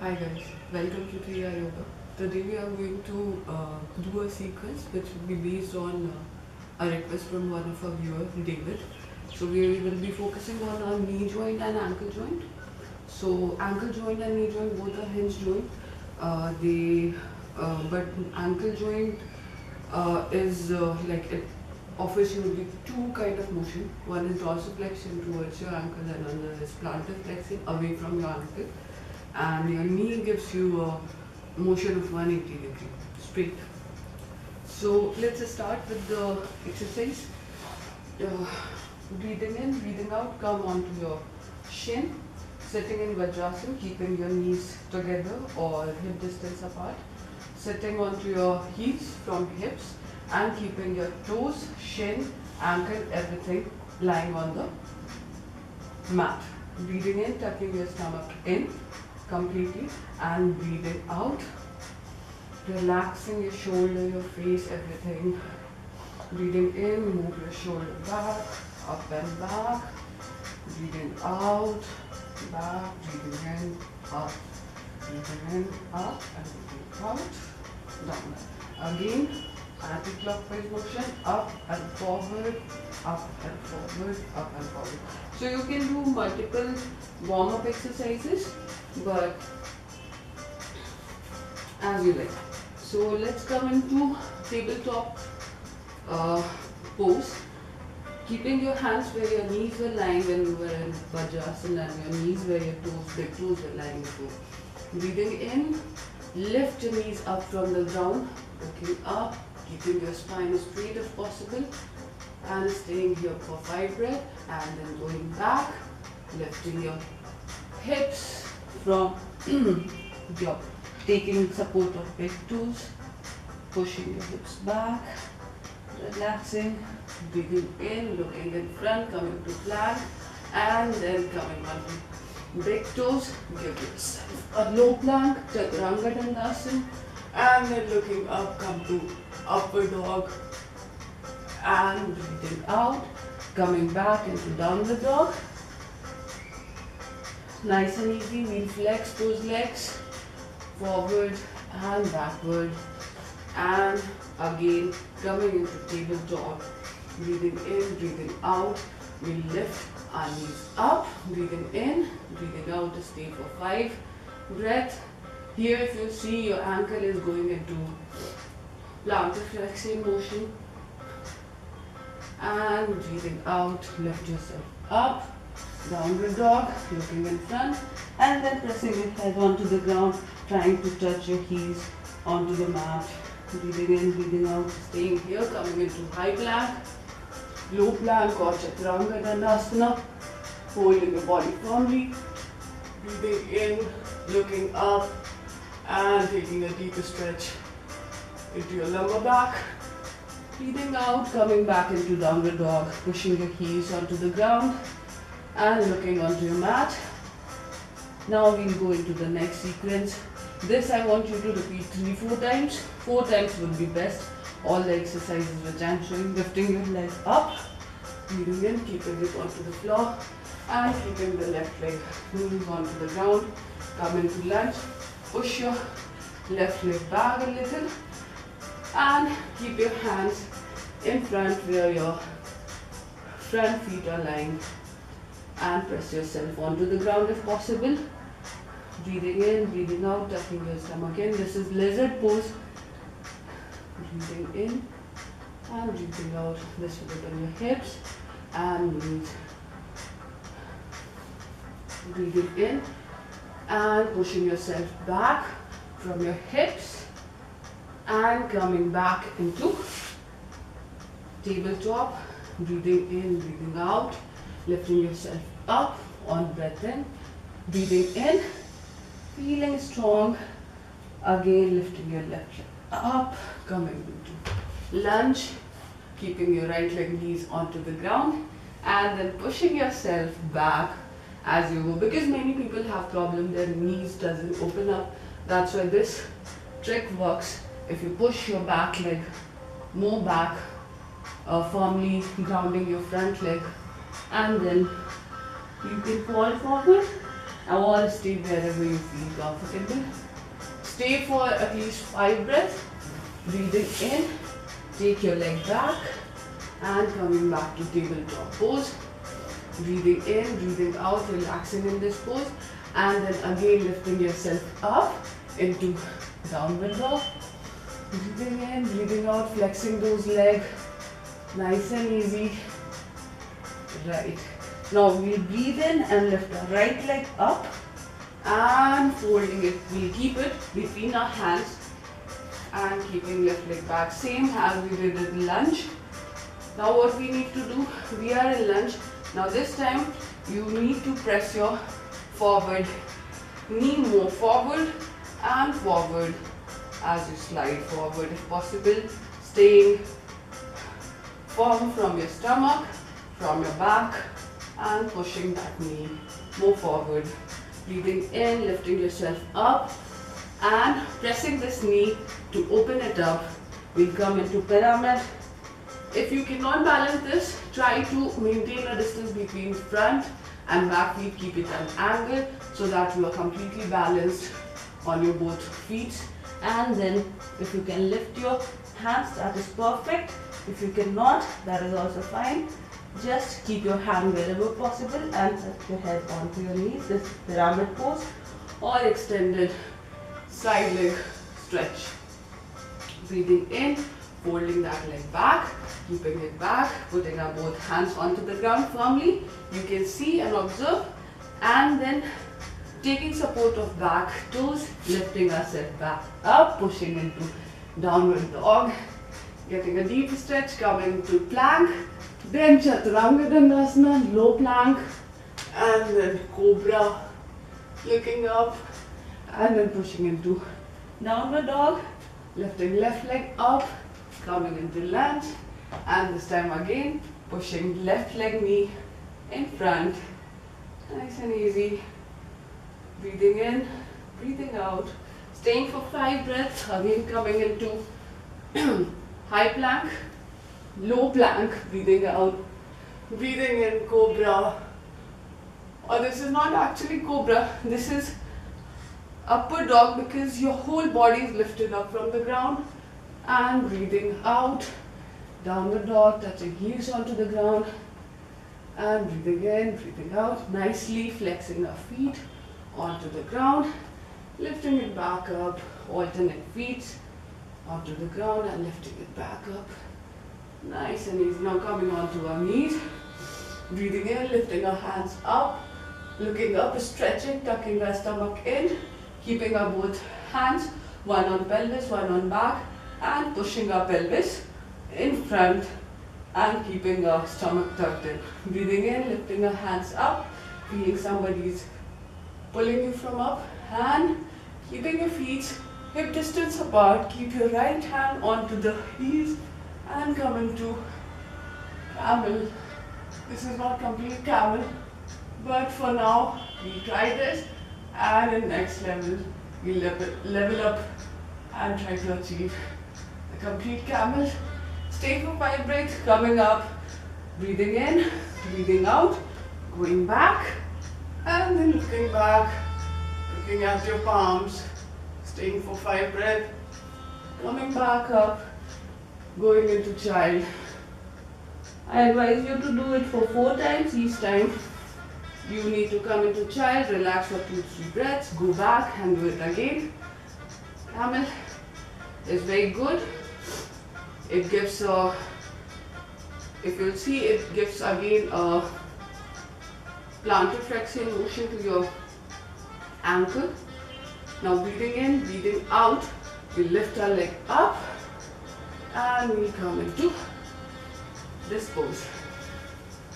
Hi guys, welcome to TRYoga. Today we are going to do a sequence which will be based on a request from one of our viewers, David. So we will be focusing on our knee joint and ankle joint. So ankle joint and knee joint both are hinge joint. But ankle joint is like it offers you two kind of motion. One is dorsiflexion towards your ankle and another is plantar flexion away from your ankle. And your knee gives you a motion of 180 degree straight. So let's start with the exercise. Breathing in, breathing out, come onto your shin, sitting in Vajrasana, keeping your knees together or hip distance apart, sitting onto your heels from hips and keeping your toes, shin, ankle, everything lying on the mat. Breathing in, tucking your stomach in completely and breathing out, relaxing your shoulder, your face, everything. Breathing in, move your shoulder back, up and back. Breathing out, back, breathing in, up, breathing in, up and breathing out, down. Again, anti-clockwise motion, up and forward, up and forward, up and forward. So you can do multiple warm-up exercises, but as you like. So let's come into tabletop pose. Keeping your hands where your knees were lying when you were in Vajrasana and your knees where your big toes were lying before. Breathing in, lift your knees up from the ground, looking up, keeping your spine as straight as possible and staying here for 5 breaths and then going back, lifting your hips from your taking support of big toes, pushing your hips back, relaxing, breathing in, looking in front, coming to plank and then coming on big toes, give yourself a low plank, chaturanga dandasana and then looking up, come to upward dog and breathing out, coming back into downward dog. Nice and easy, we'll flex those legs forward and backward and again coming into tabletop, breathing in, breathing out, we'll lift our knees up, breathing in, breathing out to stay for 5 breaths. Here if you see your ankle is going into plantar flexion motion and breathing out, lift yourself up, downward dog, looking in front and then pressing your head onto the ground, trying to touch your heels onto the mat. Breathing in, breathing out, staying here, coming into high plank, low plank or chaturanga dandasana, holding your body firmly, breathing in, looking up and taking a deeper stretch into your lower back. Breathing out, coming back into downward dog, pushing your heels onto the ground and looking onto your mat. Now we'll go into the next sequence. This I want you to repeat 3-4 times. 4 times would be best. All the exercises which I'm showing, lifting your leg up, breathing in, keeping it onto the floor and keeping the left leg moving onto the ground. Come into lunge, push your left leg back a little and keep your hands in front where your front feet are lying and press yourself onto the ground if possible. Breathing in, breathing out, tucking your stomach in. This is lizard pose. Breathing in and breathing out. This will open your hips and knees. Breathing in and pushing yourself back from your hips and coming back into tabletop. Breathing in, breathing out, lifting yourself up on breath in. Breathing in, feeling strong. Again, lifting your left leg up, coming into lunge, keeping your right leg knees onto the ground and then pushing yourself back as you go, because many people have problem their knees doesn't open up. That's why this trick works. If you push your back leg more back, firmly grounding your front leg and then you can fall forward or stay wherever you feel comfortable. Stay for at least 5 breaths. Breathing in, take your leg back and coming back to tabletop pose. Breathing in, breathing out, relaxing in this pose, and then again lifting yourself up into downward dog. Breathing in, breathing out, flexing those legs, nice and easy. Right. Now we'll breathe in and lift our right leg up and folding it. We'll keep it between our hands and keeping left leg back, same as we did in lunge. Now what we need to do, we are in lunge. Now this time you need to press your forward knee more forward and forward as you slide forward if possible, staying firm from your stomach, from your back, and pushing that knee more forward. Breathing in, lifting yourself up and pressing this knee to open it up. We'll come into pyramid. If you cannot balance this, try to maintain a distance between front and back feet. Keep it at an angle so that you are completely balanced on your both feet. And then if you can lift your hands, that is perfect. If you cannot, that is also fine. Just keep your hand wherever possible and set your head onto your knees. This pyramid pose or extended side leg stretch. Breathing in, folding that leg back, keeping it back, putting our both hands onto the ground firmly. You can see and observe, and then taking support of back toes, lifting ourselves back up, pushing into downward dog, getting a deep stretch, coming to plank, then chaturanga dandasana, low plank, and then cobra, looking up, and then pushing into downward dog, lifting left leg up, coming into lunge, and this time again pushing left leg knee in front, nice and easy. Breathing in, breathing out, staying for 5 breaths, again coming into high plank, low plank, breathing out, breathing in cobra, or this is not actually cobra, this is upward dog because your whole body is lifted up from the ground, and breathing out, downward dog, touching heels onto the ground, and breathing in, breathing out, nicely flexing our feet onto the ground, lifting it back up, alternate feet onto the ground and lifting it back up. Nice and easy. Now coming onto our knees, breathing in, lifting our hands up, looking up, stretching, tucking our stomach in, keeping our both hands, one on pelvis, one on back, and pushing our pelvis in front and keeping our stomach tucked in. Breathing in, lifting our hands up, feeling somebody's pulling you from up, and keeping your feet hip distance apart. Keep your right hand onto the heels and come into camel. This is not complete camel, but for now we try this, and in next level we level up and try to achieve the complete camel. Stay for 5 breaths, coming up, breathing in, breathing out, going back, and then looking back, looking at your palms, staying for 5 breaths, coming back up, going into child. I advise you to do it for 4 times. Each time you need to come into child, relax for 2-3 breaths, go back and do it again. Camel is very good. It gives a, if you'll see, it gives again a plantar flexion motion to your ankle. Now breathing in, breathing out, we lift our leg up and we come into this pose.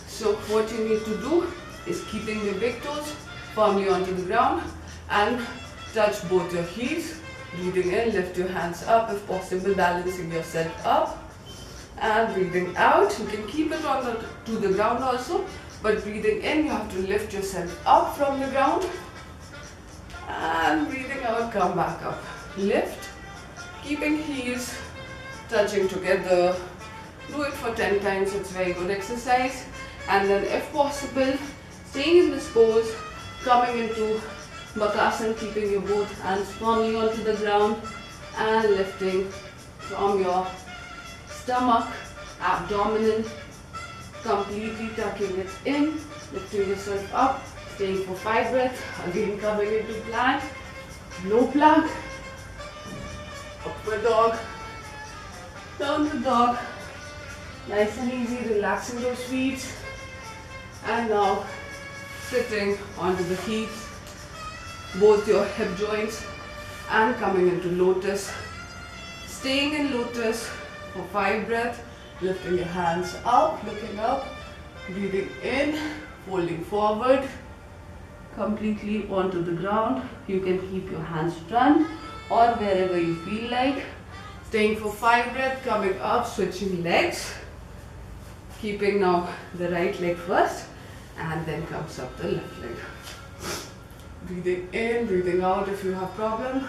So what you need to do is keeping the big toes firmly onto the ground and touch both your heels. Breathing in, lift your hands up if possible, balancing yourself up, and breathing out. You can keep it on to the ground also, but breathing in, you have to lift yourself up from the ground, and breathing out, come back up. Lift, keeping heels touching together. Do it for 10 times, it's very good exercise. And then if possible, staying in this pose Coming into Bakasana, keeping your both hands firmly onto the ground and lifting from your stomach, abdominal, completely tucking it in, lifting yourself up, staying for 5 breaths, again coming into plank, low plank, upward dog, downward dog, nice and easy, relaxing those feet, and now sitting onto the heels, both your hip joints, and coming into Lotus, staying in Lotus for 5 breaths, lifting your hands up, looking up, breathing in, folding forward, completely onto the ground. You can keep your hands front or wherever you feel like. Staying for 5 breaths, coming up, switching legs, keeping now the right leg first, and then comes up the left leg. Breathing in, breathing out. If you have problem,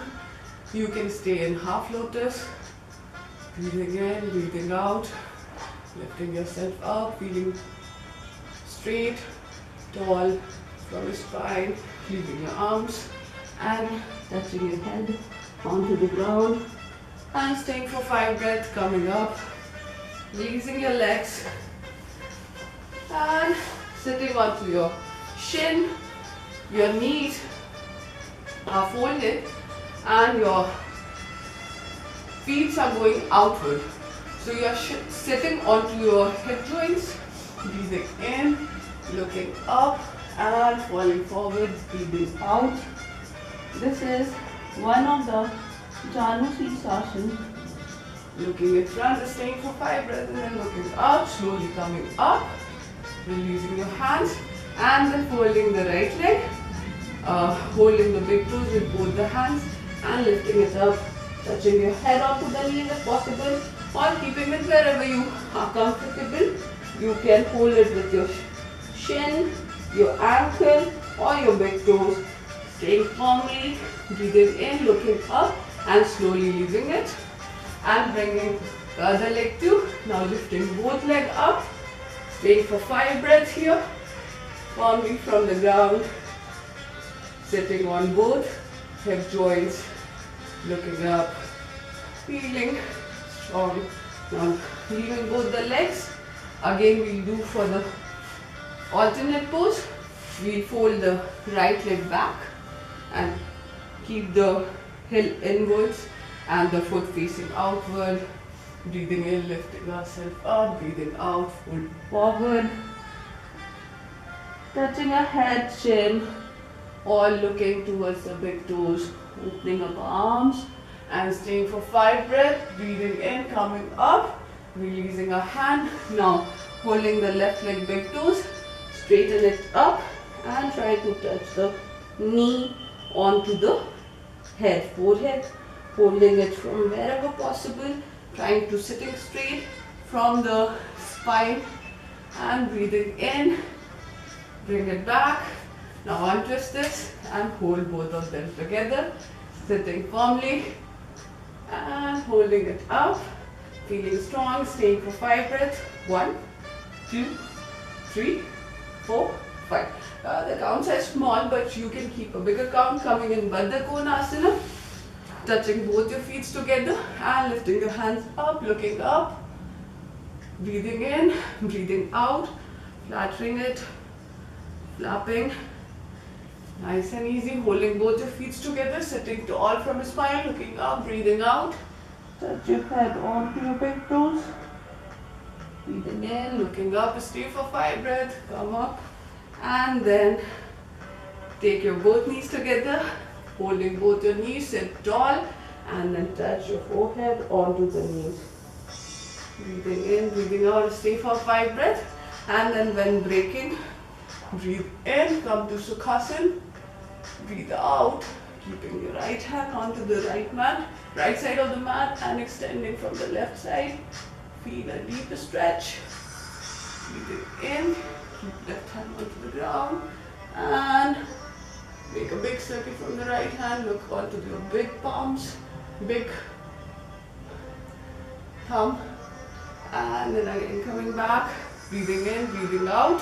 you can stay in half lotus. Breathing in, breathing out, lifting yourself up, feeling straight, tall from your spine, leaving your arms and touching your head onto the ground, and staying for 5 breaths, coming up, releasing your legs and sitting onto your shin. Your knees are folded and your feet are going outward. So you are sitting onto your hip joints, breathing in, looking up and falling forward, breathing out. This is one of the Asana. Looking in front, staying for 5 breaths and then looking up, slowly coming up, releasing your hands and then folding the right leg, holding the big toes with both the hands and lifting it up, touching your head onto the knees if possible, or keeping it wherever you are comfortable. You can hold it with your shin, your ankle or your big toes. Staying firmly, breathing in, looking up and slowly leaving it and bringing the other leg too. Now lifting both legs up, staying for 5 breaths here, firmly from the ground, sitting on both hip joints, looking up, feeling strong. Now leaving both the legs. Again we'll do for the alternate pose. We'll fold the right leg back and keep the heel inwards and the foot facing outward. Breathing in, lifting ourselves up, breathing out, fold forward. Touching our head, chin, or looking towards the big toes, opening up our arms and staying for 5 breaths, breathing in, coming up, releasing our hand. Now holding the left leg big toes, straighten it up and try to touch the knee onto the head, forehead, holding it from wherever possible, trying to sitting straight from the spine and breathing in, bring it back. Now untwist this and hold both of them together, sitting firmly and holding it up, feeling strong, staying for 5 breaths. 1, 2, 3, 4, 5. The counts are small, but you can keep a bigger count. Coming in Baddha Konasana, touching both your feet together and lifting your hands up, looking up, breathing in, breathing out, flattering it, flapping. Nice and easy, holding both your feet together, sitting tall from your spine, looking up, breathing out. Touch your head onto your big toes. Breathing in, looking up, stay for 5 breaths, come up. And then take your both knees together, holding both your knees, sit tall, and then touch your forehead onto the knees. Breathing in, breathing out, stay for 5 breaths. And then when breaking, breathe in, come to Sukhasana. Breathe out, keeping your right hand onto the right side of the mat and extending from the left side. Feel a deep stretch. Breathing in, keep left hand onto the ground and make a big circle from the right hand. Look onto your big palms, big thumb, and then again coming back, breathing in, breathing out.